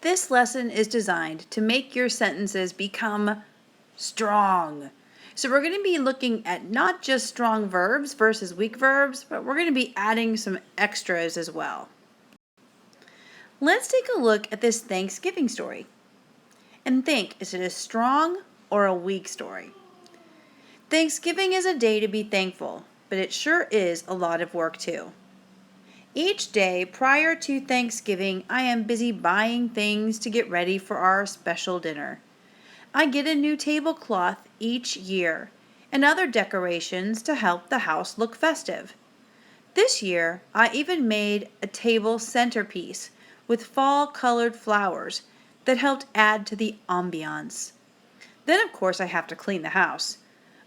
This lesson is designed to make your sentences become strong. So we're going to be looking at not just strong verbs versus weak verbs, but we're going to be adding some extras as well. Let's take a look at this Thanksgiving story and think, is it a strong or a weak story? Thanksgiving is a day to be thankful, but it sure is a lot of work too. Each day prior to Thanksgiving, I am busy buying things to get ready for our special dinner. I get a new tablecloth each year and other decorations to help the house look festive. This year, I even made a table centerpiece with fall-colored flowers that helped add to the ambiance. Then, of course, I have to clean the house.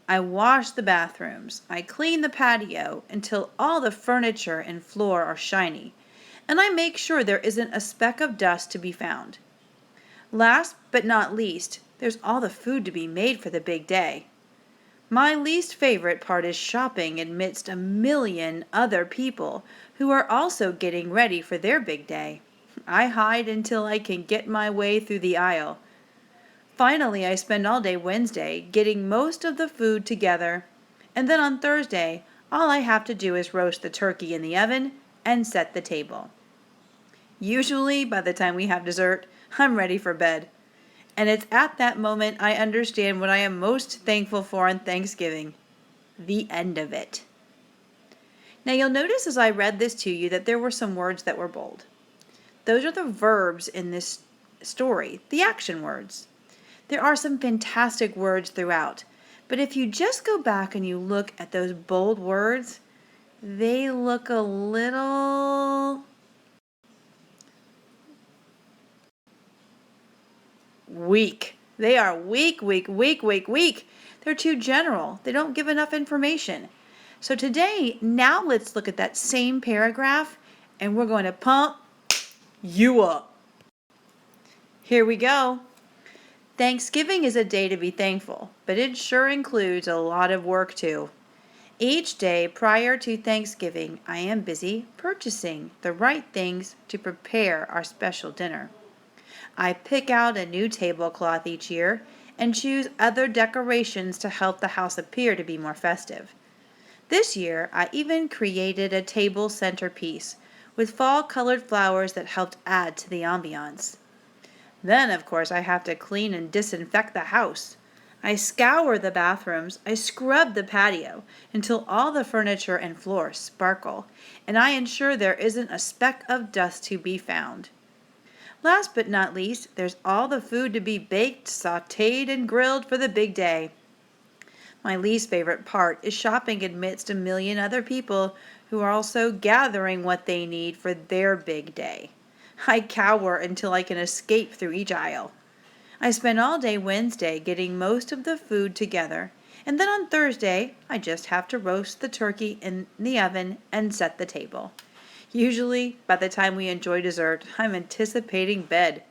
I wash the bathrooms. I clean the patio until all the furniture and floor are shiny, and I make sure there isn't a speck of dust to be found. Last but not least, there's all the food to be made for the big day. My least favorite part is shopping amidst a million other people who are also getting ready for their big day. I hide until I can get my way through the aisle. Finally, I spend all day Wednesday getting most of the food together, and then on Thursday, all I have to do is roast the turkey in the oven and set the table. Usually, by the time we have dessert, I'm ready for bed. And it's at that moment I understand what I am most thankful for on Thanksgiving, the end of it. Now you'll notice as I read this to you that there were some words that were bold. Those are the verbs in this story, the action words. There are some fantastic words throughout, but if you just go back and you look at those bold words, they look a little weak. They are weak. They're too general. They don't give enough information. So today, now let's look at that same paragraph and we're going to pump you up. Here we go. Thanksgiving is a day to be thankful, but it sure includes a lot of work too. Each day prior to Thanksgiving, I am busy purchasing the right things to prepare our special dinner. I pick out a new tablecloth each year and choose other decorations to help the house appear to be more festive. This year, I even created a table centerpiece with fall-colored flowers that helped add to the ambiance. Then, of course, I have to clean and disinfect the house. I scour the bathrooms, I scrub the patio until all the furniture and floor sparkle, and I ensure there isn't a speck of dust to be found. Last but not least, there's all the food to be baked, sautéed, and grilled for the big day. My least favorite part is shopping amidst a million other people who are also gathering what they need for their big day. I cower until I can escape through each aisle. I spend all day Wednesday getting most of the food together, and then on Thursday, I just have to roast the turkey in the oven and set the table. Usually, by the time we enjoy dessert, I'm anticipating bed.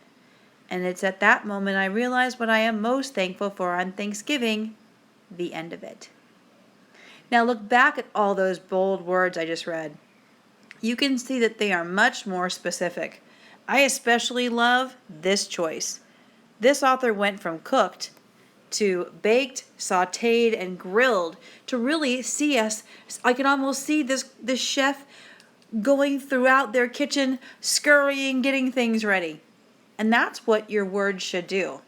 And it's at that moment I realize what I am most thankful for on Thanksgiving, the end of it. Now look back at all those bold words I just read. You can see that they are much more specific. I especially love this choice. This author went from cooked to baked, sautéed, and grilled to really see us. I can almost see this chef going throughout their kitchen, scurrying, getting things ready. And that's what your words should do.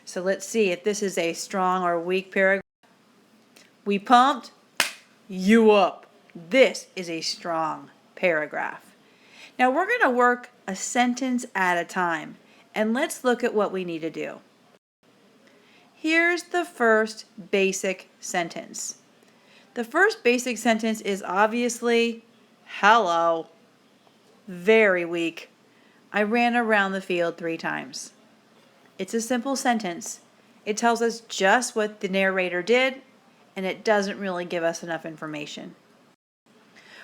So let's see if this is a strong or weak paragraph. We pumped you up. This is a strong paragraph. Now we're going to work a sentence at a time, and let's look at what we need to do. Here's the first basic sentence. The first basic sentence is obviously, hello. Very weak. I ran around the field 3 times. It's a simple sentence. It tells us just what the narrator did, and it doesn't really give us enough information.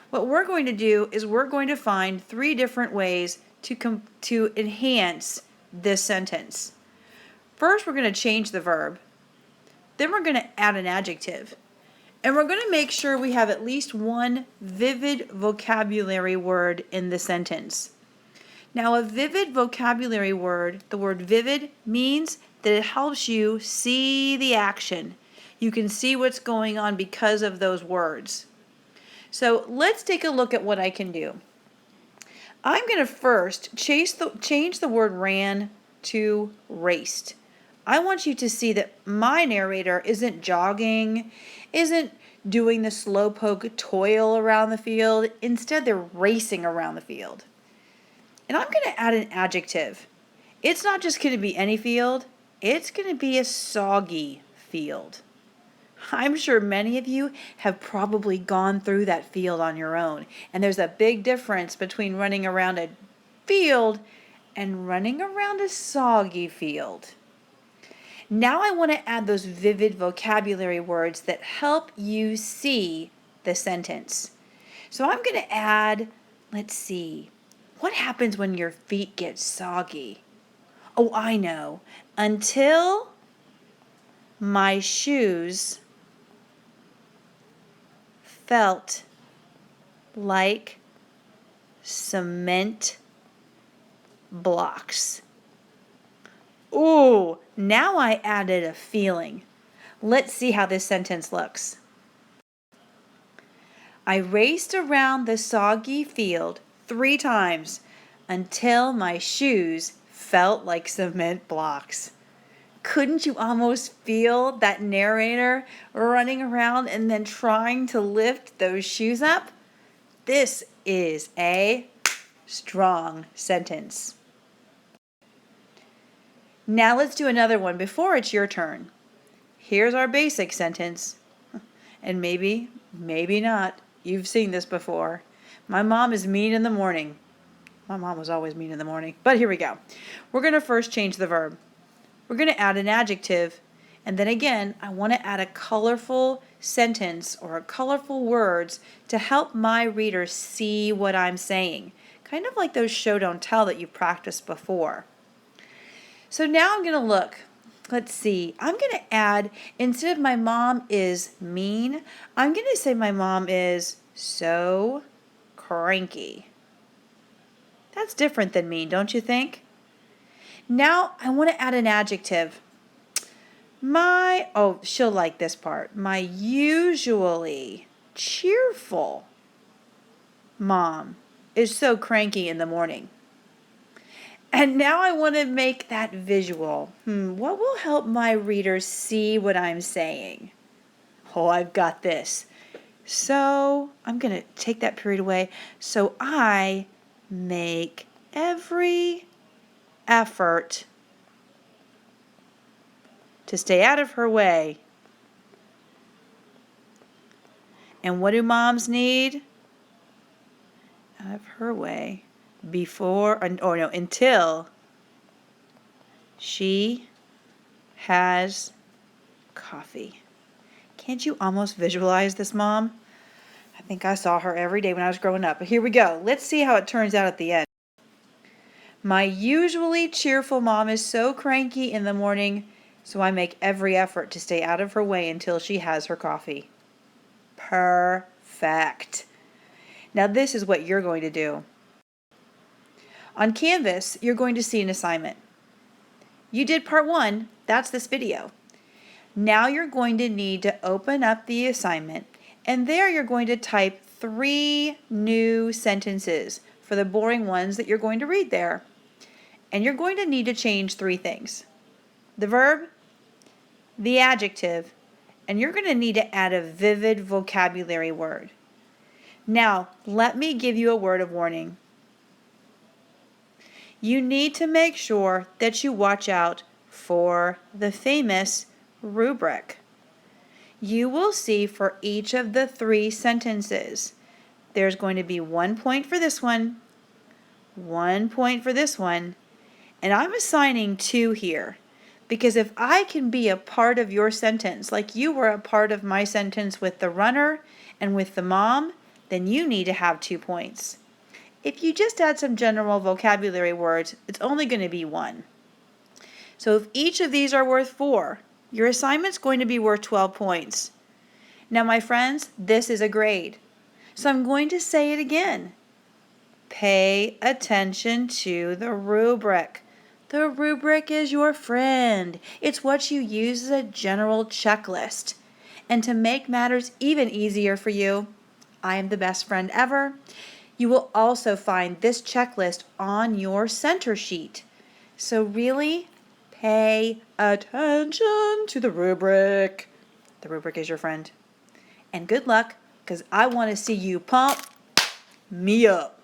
What we're going to do is we're going to find 3 different ways to enhance this sentence. First, we're going to change the verb. Then we're going to add an adjective. And we're going to make sure we have at least one vivid vocabulary word in the sentence. Now, a vivid vocabulary word, the word vivid, means that it helps you see the action. You can see what's going on because of those words. So let's take a look at what I can do. I'm going to first change the word ran to raced. I want you to see that my narrator isn't jogging, isn't doing the slowpoke toil around the field. Instead, they're racing around the field. And I'm going to add an adjective. It's not just going to be any field, it's going to be a soggy field. I'm sure many of you have probably gone through that field on your own. And there's a big difference between running around a field and running around a soggy field. Now I want to add those vivid vocabulary words that help you see the sentence. So I'm going to add, let's see, what happens when your feet get soggy? Oh, I know. Until my shoes felt like cement blocks. Ooh, now I added a feeling. Let's see how this sentence looks. I raced around the soggy field 3 times until my shoes felt like cement blocks. Couldn't you almost feel that narrator running around and then trying to lift those shoes up? This is a strong sentence. Now let's do another one before it's your turn. Here's our basic sentence. And maybe not. You've seen this before. My mom is mean in the morning. My mom was always mean in the morning. But here we go. We're going to first change the verb. We're going to add an adjective, and then again, I want to add a colorful sentence or colorful words to help my reader see what I'm saying. Kind of like those show don't tell that you practiced before. So now I'm going to look. Let's see. I'm going to add, instead of my mom is mean, I'm going to say my mom is so cranky. That's different than mean, don't you think? Now I want to add an adjective. She'll like this part. My usually cheerful mom is so cranky in the morning. And now I want to make that visual. What will help my readers see what I'm saying? Oh, I've got this. So I'm going to take that period away. So I make every effort to stay out of her way. And what do moms need? Out of her way until she has coffee. Can't you almost visualize this mom? I think I saw her every day when I was growing up. But here we go. Let's see how it turns out at the end. My usually cheerful mom is so cranky in the morning, so I make every effort to stay out of her way until she has her coffee. Perfect. Now this is what you're going to do. On Canvas, you're going to see an assignment. You did part 1, that's this video. Now you're going to need to open up the assignment, and there you're going to type 3 new sentences for the boring ones that you're going to read there. And you're going to need to change 3 things. The verb, the adjective, and you're going to need to add a vivid vocabulary word. Now, let me give you a word of warning. You need to make sure that you watch out for the famous rubric. You will see for each of the 3 sentences, there's going to be 1 point for this one, 1 point for this one, and I'm assigning 2 here. Because if I can be a part of your sentence, like you were a part of my sentence with the runner and with the mom, then you need to have 2 points. If you just add some general vocabulary words, it's only going to be 1. So if each of these are worth 4, your assignment's going to be worth 12 points. Now, my friends, this is a grade. So I'm going to say it again. Pay attention to the rubric. The rubric is your friend. It's what you use as a general checklist. And to make matters even easier for you, I am the best friend ever. You will also find this checklist on your center sheet. So really, pay attention to the rubric. The rubric is your friend. And good luck, because I want to see you pump me up.